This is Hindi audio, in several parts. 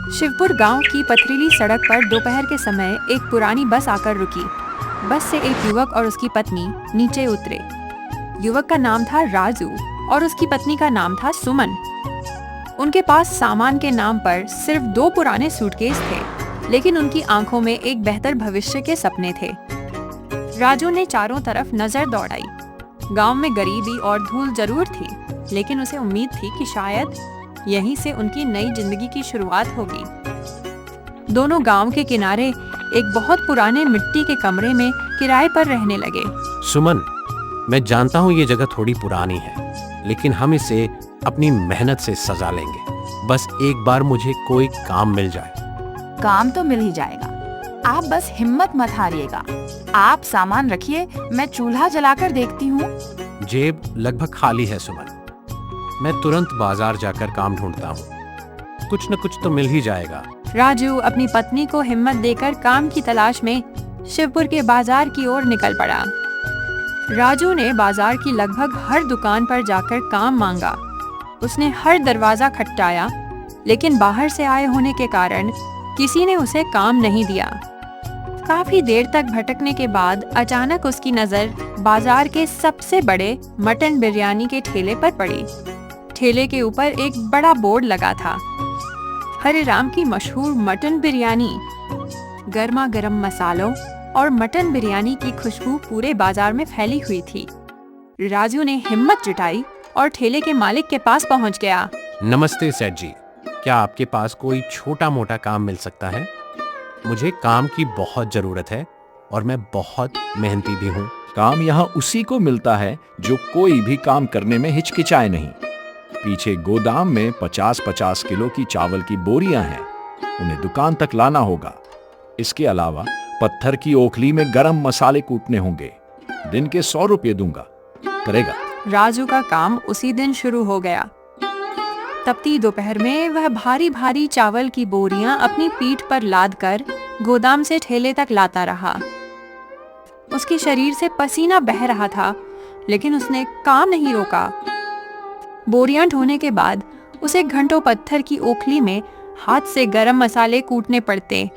शिवपुर गांव की पथरीली सड़क पर दोपहर के समय एक पुरानी बस आकर रुकी। बस से एक युवक और उसकी पत्नी नीचे उतरे। युवक का नाम था राजू और उसकी पत्नी का नाम था सुमन। उनके पास सामान के नाम पर सिर्फ 2 पुराने सूटकेस थे, लेकिन उनकी आंखों में एक बेहतर भविष्य के सपने थे। राजू ने चारों तरफ नजर दौड़ाई। गांव में गरीबी और धूल जरूर थी, लेकिन उसे उम्मीद थी कि शायद यहीं से उनकी नई जिंदगी की शुरुआत होगी। दोनों गांव के किनारे एक बहुत पुराने मिट्टी के कमरे में किराए पर रहने लगे। सुमन, मैं जानता हूँ ये जगह थोड़ी पुरानी है, लेकिन हम इसे अपनी मेहनत से सजा लेंगे। बस एक बार मुझे कोई काम मिल जाए। काम तो मिल ही जाएगा, आप बस हिम्मत मत हारिएगा। आप सामान रखिए, मैं चूल्हा जलाकर देखती हूँ। जेब लगभग खाली है सुमन, मैं तुरंत बाजार जाकर काम ढूंढता हूँ। कुछ न कुछ तो मिल ही जाएगा। राजू अपनी पत्नी को हिम्मत देकर काम की तलाश में शिवपुर के बाजार की ओर निकल पड़ा। राजू ने बाजार की लगभग हर दुकान पर जाकर काम मांगा। उसने हर दरवाजा खटखटाया, लेकिन बाहर से आए होने के कारण किसी ने उसे काम नहीं दिया। काफी देर तक भटकने के बाद अचानक उसकी नजर बाजार के सबसे बड़े मटन बिरयानी के ठेले पर पड़ी। ठेले के ऊपर एक बड़ा बोर्ड लगा था, हरे राम की मशहूर मटन बिरयानी। गर्मा गर्म मसालों और मटन बिरयानी की खुशबू पूरे बाजार में फैली हुई थी। राजू ने हिम्मत जुटाई और ठेले के मालिक के पास पहुंच गया। नमस्ते सेठ जी, क्या आपके पास कोई छोटा मोटा काम मिल सकता है? मुझे काम की बहुत जरूरत है और मैं बहुत मेहनती भी हूँ। काम यहाँ उसी को मिलता है जो कोई भी काम करने में हिचकिचाए नहीं। पीछे गोदाम में 50-50 किलो की चावल की बोरियां हैं, उन्हें दुकान तक लाना होगा। इसके अलावा पत्थर की ओखली में गरम मसाले कूटने होंगे। दिन के 100 रुपये दूंगा, करेगा? राजू का काम उसी दिन शुरू हो गया। तपती दोपहर में वह भारी भारी चावल की बोरियां अपनी पीठ पर लादकर गोदाम से ठेले तक लाता रहा। उसके शरीर से पसीना बह रहा था, लेकिन उसने काम नहीं रोका। बोरियां ढोने के बाद उसे घंटों पत्थर की ओखली में हाथ से गरम मसाले कूटने पड़ते।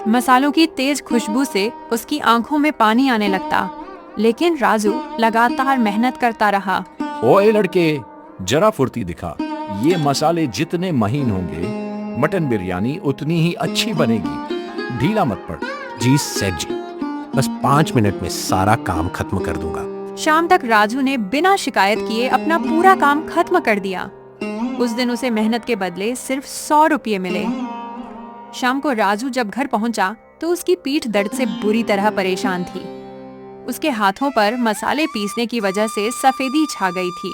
मसालों की तेज खुशबू से उसकी आंखों में पानी आने लगता, लेकिन राजू लगातार मेहनत करता रहा। ओए लड़के, जरा फुर्ती दिखा। ये मसाले जितने महीन होंगे, मटन बिरयानी उतनी ही अच्छी बनेगी। ढीला मत पड़। जी सेठ जी, बस 5 मिनट में सारा काम खत्म कर दूंगा। शाम तक राजू ने बिना शिकायत किए अपना पूरा काम खत्म कर दिया। उस दिन उसे मेहनत के बदले सिर्फ 100 रुपये मिले। शाम को राजू जब घर पहुंचा तो उसकी पीठ दर्द से बुरी तरह परेशान थी। उसके हाथों पर मसाले पीसने की वजह से सफेदी छा गई थी।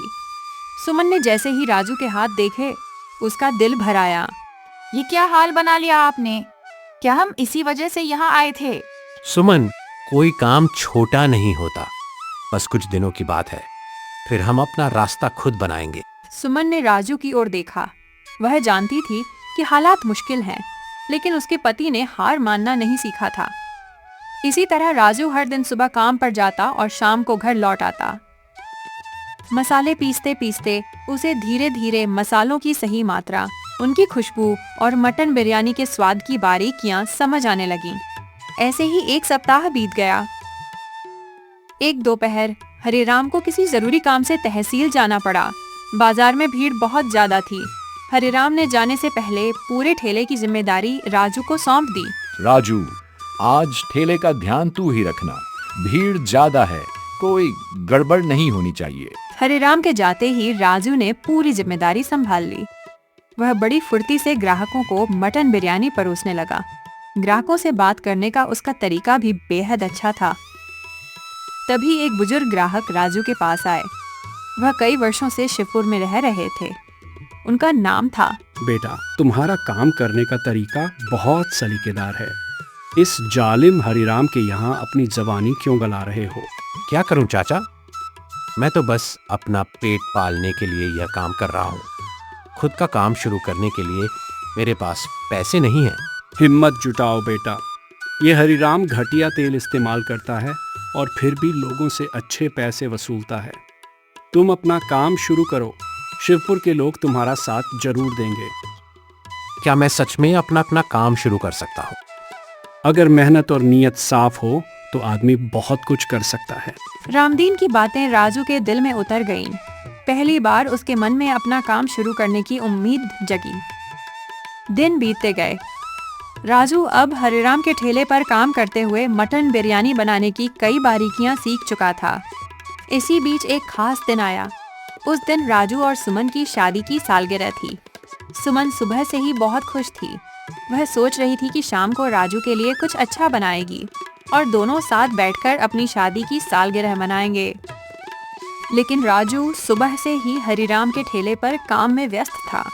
सुमन ने जैसे ही राजू के हाथ देखे, उसका दिल भर आया। ये क्या हाल बना लिया आपने? क्या हम इसी वजह से यहाँ आए थे? सुमन, कोई काम छोटा नहीं होता, बस कुछ दिनों की बात है, फिर हम अपना रास्ता खुद बनाएंगे। सुमन ने राजू की ओर देखा। वह जानती थी कि हालात मुश्किल हैं, लेकिन उसके पति ने हार मानना नहीं सीखा था। इसी तरह राजू हर दिन सुबह काम पर जाता और शाम को घर लौट आता। मसाले पीसते पीसते उसे धीरे धीरे मसालों की सही मात्रा, उनकी खुशबू और मटन बिरयानी के स्वाद की बारीकियां समझ आने लगीं। ऐसे ही 1 सप्ताह बीत गया। एक दोपहर हरिराम को किसी जरूरी काम से तहसील जाना पड़ा। बाजार में भीड़ बहुत ज्यादा थी। हरिराम ने जाने से पहले पूरे ठेले की जिम्मेदारी राजू को सौंप दी। राजू, आज ठेले का ध्यान तू ही रखना। भीड़ ज्यादा है, कोई गड़बड़ नहीं होनी चाहिए। हरिराम के जाते ही राजू ने पूरी जिम्मेदारी संभाल ली। वह बड़ी फुर्ती से ग्राहकों को मटन बिरयानी परोसने लगा। ग्राहकों से बात करने का उसका तरीका भी बेहद अच्छा था। तभी एक बुजुर्ग ग्राहक राजू के पास आए। वह कई वर्षों से शिवपुर में रह रहे थे। उनका नाम था। बेटा, तुम्हारा काम करने का तरीका बहुत सलीकेदार है। इस जालिम हरिराम के यहाँ अपनी जवानी क्यों गला रहे हो? क्या करूं चाचा, मैं तो बस अपना पेट पालने के लिए यह काम कर रहा हूँ। खुद का काम शुरू करने के लिए मेरे पास पैसे नहीं हैं। हिम्मत जुटाओ बेटा। ये हरिराम घटिया तेल इस्तेमाल करता है और फिर भी लोगों से अच्छे पैसे वसूलता है। तुम अपना काम शुरू करो, शिवपुर के लोग तुम्हारा साथ जरूर देंगे। क्या मैं सच में अपना अपना काम शुरू कर सकता हूँ? अगर मेहनत और नीयत साफ हो तो आदमी बहुत कुछ कर सकता है। रामदीन की बातें राजू के दिल में उतर गईं। पहली बार उसके मन में अपना काम शुरू करने की उम्मीद जगी। दिन बीतते गए। राजू अब हरिराम के ठेले पर काम करते हुए मटन बिरयानी बनाने की कई बारीकियां सीख चुका था। इसी बीच एक खास दिन आया। उस दिन राजू और सुमन की शादी की सालगिरह थी। सुमन सुबह से ही बहुत खुश थी। वह सोच रही थी कि शाम को राजू के लिए कुछ अच्छा बनाएगी और दोनों साथ बैठकर अपनी शादी की सालगिरह मनाएंगे। लेकिन राजू सुबह से ही हरिराम के ठेले पर काम में व्यस्त था।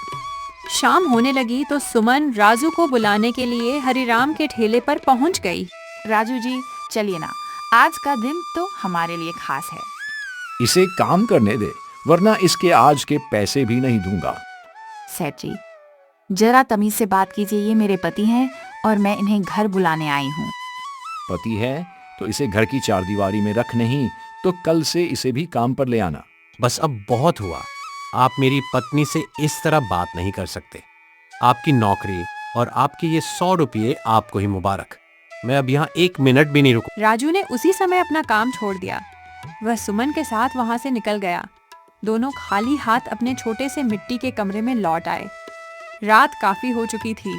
शाम होने लगी तो सुमन राजू को बुलाने के लिए हरिराम के ठेले पर पहुंच गई। राजू जी, चलिए ना, आज का दिन तो हमारे लिए खास है। इसे काम करने दे, वरना इसके आज के पैसे भी नहीं दूंगा। सेठ जी, जरा तमीज से बात कीजिए। ये मेरे पति हैं और मैं इन्हें घर बुलाने आई हूँ। पति है तो इसे घर की चारदीवारी में रख, नहीं तो कल से इसे भी काम पर ले आना। बस अब बहुत हुआ। आप मेरी पत्नी से इस तरह बात नहीं कर सकते। आपकी नौकरी और आपके ये 100 रुपये आपको ही मुबारक। मैं अब यहाँ 1 मिनट भी नहीं रुकूं। राजू ने उसी समय अपना काम छोड़ दिया। वह सुमन के साथ वहां से निकल गया। दोनों खाली हाथ अपने छोटे से मिट्टी के कमरे में लौट आए। रात काफी हो चुकी थी,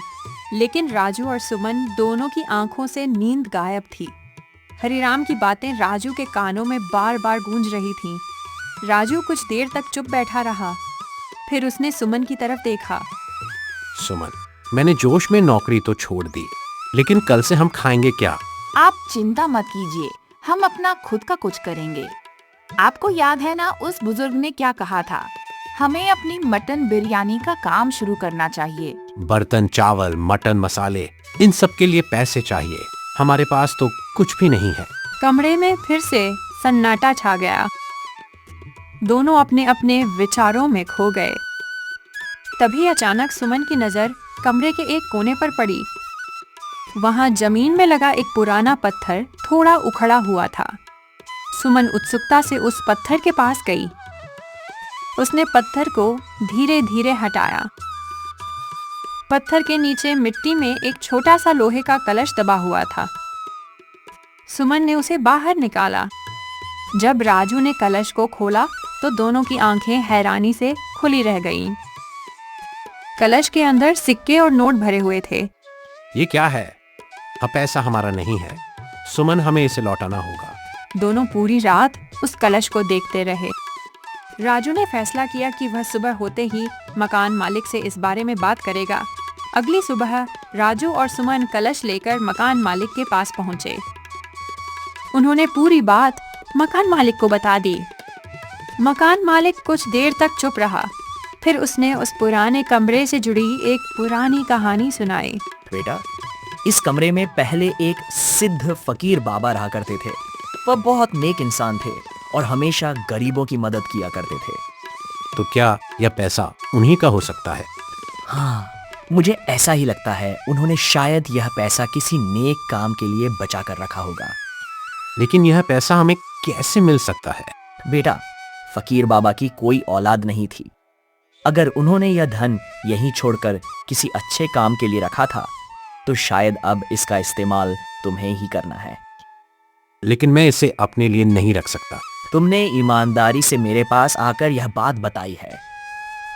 लेकिन राजू और सुमन दोनों की आंखों से नींद गायब थी। हरिराम की बातें राजू के कानों में बार बार गूंज रही थीं। राजू कुछ देर तक चुप बैठा रहा। फिर उसने सुमन की तरफ देखा। सुमन, मैंने जोश में नौकरी तो छोड़ दी, लेकिन कल से हम खाएंगे क्या? आप चिंता मत कीजिए, हम अपना खुद का कुछ करेंगे। आपको याद है ना, उस बुजुर्ग ने क्या कहा था? हमें अपनी मटन बिरयानी का काम शुरू करना चाहिए। बर्तन, चावल, मटन, मसाले, इन सब के लिए पैसे चाहिए। हमारे पास तो कुछ भी नहीं है। कमरे में फिर से सन्नाटा छा गया। दोनों अपने अपने विचारों में खो गए। तभी अचानक सुमन की नजर कमरे के एक कोने पर पड़ी। वहां जमीन में लगा एक पुराना पत्थर थोड़ा उखड़ा हुआ था। सुमन उत्सुकता से उस पत्थर के पास गई। उसने पत्थर को धीरे धीरे हटाया। पत्थर के नीचे मिट्टी में एक छोटा सा लोहे का कलश दबा हुआ था। सुमन ने उसे बाहर निकाला। जब राजू ने कलश को खोला तो दोनों की आंखें हैरानी से खुली रह गईं। कलश के अंदर सिक्के और नोट भरे हुए थे। ये क्या है? अब पैसा हमारा नहीं है सुमन, हमें इसे लौटाना होगा। दोनों पूरी रात उस कलश को देखते रहे। राजू ने फैसला किया कि वह सुबह होते ही मकान मालिक से इस बारे में बात करेगा। अगली सुबह राजू और सुमन कलश लेकर मकान मालिक के पास पहुंचे। उन्होंने पूरी बात मकान मालिक को बता दी। मकान मालिक कुछ देर तक चुप रहा। फिर उसने उस पुराने कमरे से जुड़ी एक पुरानी कहानी सुनाई। बेटा, इस कमरे में पहले एक सिद्ध फकीर बाबा रहा करते थे। वह बहुत नेक इंसान थे और हमेशा गरीबों की मदद किया करते थे। तो क्या यह पैसा उन्हीं का हो सकता है? हाँ, मुझे ऐसा ही लगता है। उन्होंने शायद यह पैसा किसी नेक काम के लिए बचा कर रखा होगा। लेकिन यह पैसा हमें कैसे मिल सकता है? बेटा, फकीर बाबा की कोई औलाद नहीं थी। अगर उन्होंने यह धन यहीं छोड़कर किसी अच्छे काम के लिए रखा था तो शायद अब इसका इस्तेमाल तुम्हें ही करना है। लेकिन मैं इसे अपने लिए नहीं रख सकता। तुमने ईमानदारी से मेरे पास आकर यह बात बताई है।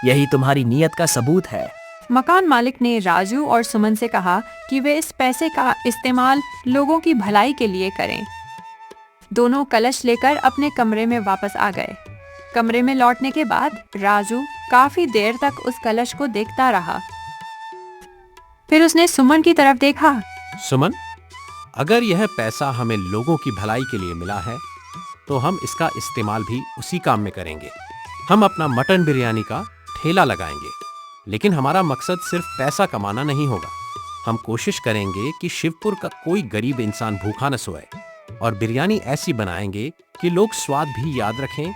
यही तुम्हारी नीयत का सबूत है। मकान मालिक ने राजू और सुमन से कहा कि वे इस पैसे का इस्तेमाल लोगों की भलाई के लिए करें। दोनों कलश लेकर अपने कमरे में वापस आ गए। कमरे में लौटने के बाद राजू काफी देर तक उस कलश को देखता रहा। फिर उसने सुमन की तरफ देखा। सुमन, अगर यह पैसा हमें लोगों की भलाई के लिए मिला है तो हम इसका इस्तेमाल भी उसी काम में करेंगे। हम अपना मटन बिरयानी का ठेला लगाएंगे, लेकिन हमारा मकसद सिर्फ पैसा कमाना नहीं होगा। हम कोशिश करेंगे कि शिवपुर का कोई गरीब इंसान भूखा न सोए, और बिरयानी ऐसी बनाएंगे कि लोग स्वाद भी याद रखें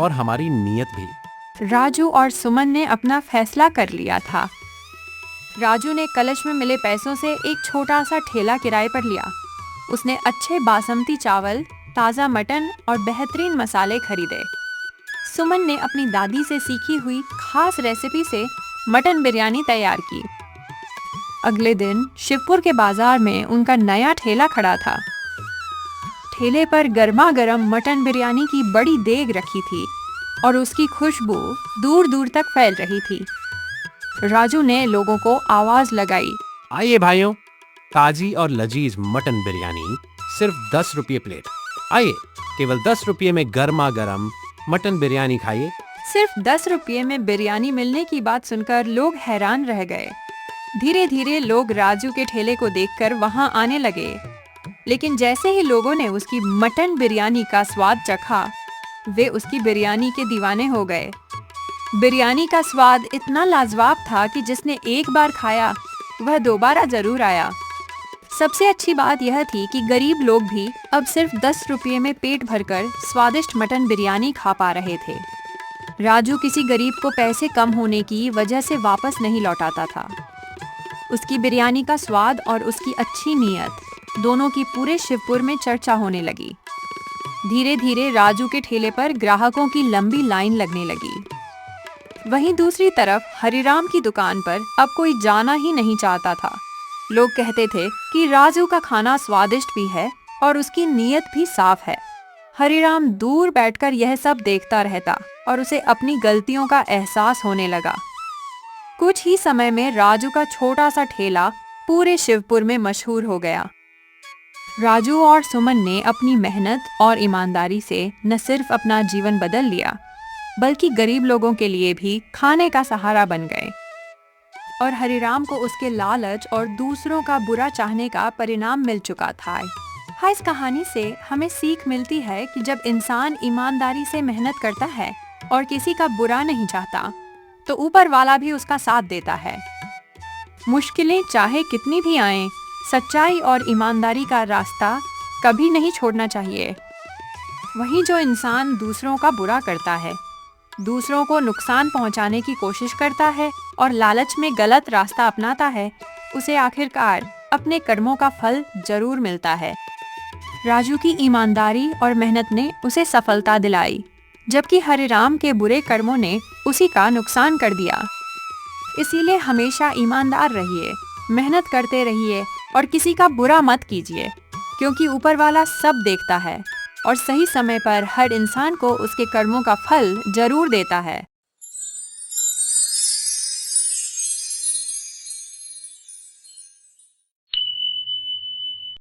और हमारी नीयत भी। राजू और सुमन ने अपना फैसला कर लिया था। राजू ने कलश में मिले पैसों से एक छोटा सा ठेला किराए पर लिया। उसने अच्छे बासमती चावल, ताज़ा मटन और बेहतरीन मसाले खरीदे। सुमन ने अपनी दादी से सीखी हुई खास रेसिपी से मटन बिरयानी तैयार की। अगले दिन शिवपुर के बाजार में उनका नया ठेला खड़ा था। ठेले पर गर्मा गर्म मटन बिरयानी की बड़ी देग रखी थी और उसकी खुशबू दूर दूर तक फैल रही थी। राजू ने लोगों को आवाज लगाई, आइए भाइयों, ताजी और लजीज मटन बिरयानी सिर्फ 10 रुपये प्लेट। आइए, केवल 10 रुपये में गर्मा गर्म मटन बिरयानी खाइए। सिर्फ 10 रुपये में बिरयानी मिलने की बात सुनकर लोग हैरान रह गए। धीरे धीरे लोग राजू के ठेले को देखकर वहां आने लगे, लेकिन जैसे ही लोगों ने उसकी मटन बिरयानी का स्वाद चखा, वे उसकी बिरयानी के दीवाने हो गए। बिरयानी का स्वाद इतना लाजवाब था कि जिसने एक बार खाया वह दोबारा जरूर आया। सबसे अच्छी बात यह थी कि गरीब लोग भी अब सिर्फ 10 रुपये में पेट भरकर स्वादिष्ट मटन बिरयानी खा पा रहे थे। राजू किसी गरीब को पैसे कम होने की वजह से वापस नहीं लौटाता था। उसकी बिरयानी का स्वाद और उसकी अच्छी नीयत दोनों की पूरे शिवपुर में चर्चा होने लगी। धीरे धीरे राजू के ठेले पर ग्राहकों की लंबी लाइन लगने लगी। वहीं दूसरी तरफ हरिराम की दुकान पर अब कोई जाना ही नहीं चाहता था। लोग कहते थे कि राजू का खाना स्वादिष्ट भी है और उसकी नीयत भी साफ है। हरिराम दूर बैठकर यह सब देखता रहता और उसे अपनी गलतियों का एहसास होने लगा। कुछ ही समय में राजू का छोटा सा ठेला पूरे शिवपुर में मशहूर हो गया। राजू और सुमन ने अपनी मेहनत और ईमानदारी से न सिर्फ अपना जीवन बदल लिया, बल्कि गरीब लोगों के लिए भी खाने का सहारा बन गए। और हरिराम को उसके लालच और दूसरों का बुरा चाहने का परिणाम मिल चुका था। हाँ, इस कहानी से हमें सीख मिलती है कि जब इंसान ईमानदारी से मेहनत करता है और किसी का बुरा नहीं चाहता, तो ऊपर वाला भी उसका साथ देता है। मुश्किलें चाहे कितनी भी आएं, सच्चाई और ईमानदारी का रास्ता कभी नहीं छोड़ना चाहिए। वहीं जो इंसान दूसरों का बुरा करता है, दूसरों को नुकसान पहुंचाने की कोशिश करता है और लालच में गलत रास्ता अपनाता है, उसे आखिरकार अपने कर्मों का फल जरूर मिलता है। राजू की ईमानदारी और मेहनत ने उसे सफलता दिलाई, जबकि हरिराम के बुरे कर्मों ने उसी का नुकसान कर दिया। इसीलिए हमेशा ईमानदार रहिए, मेहनत करते रहिए और किसी का बुरा मत कीजिए, क्योंकि ऊपर वाला सब देखता है और सही समय पर हर इंसान को उसके कर्मों का फल जरूर देता है।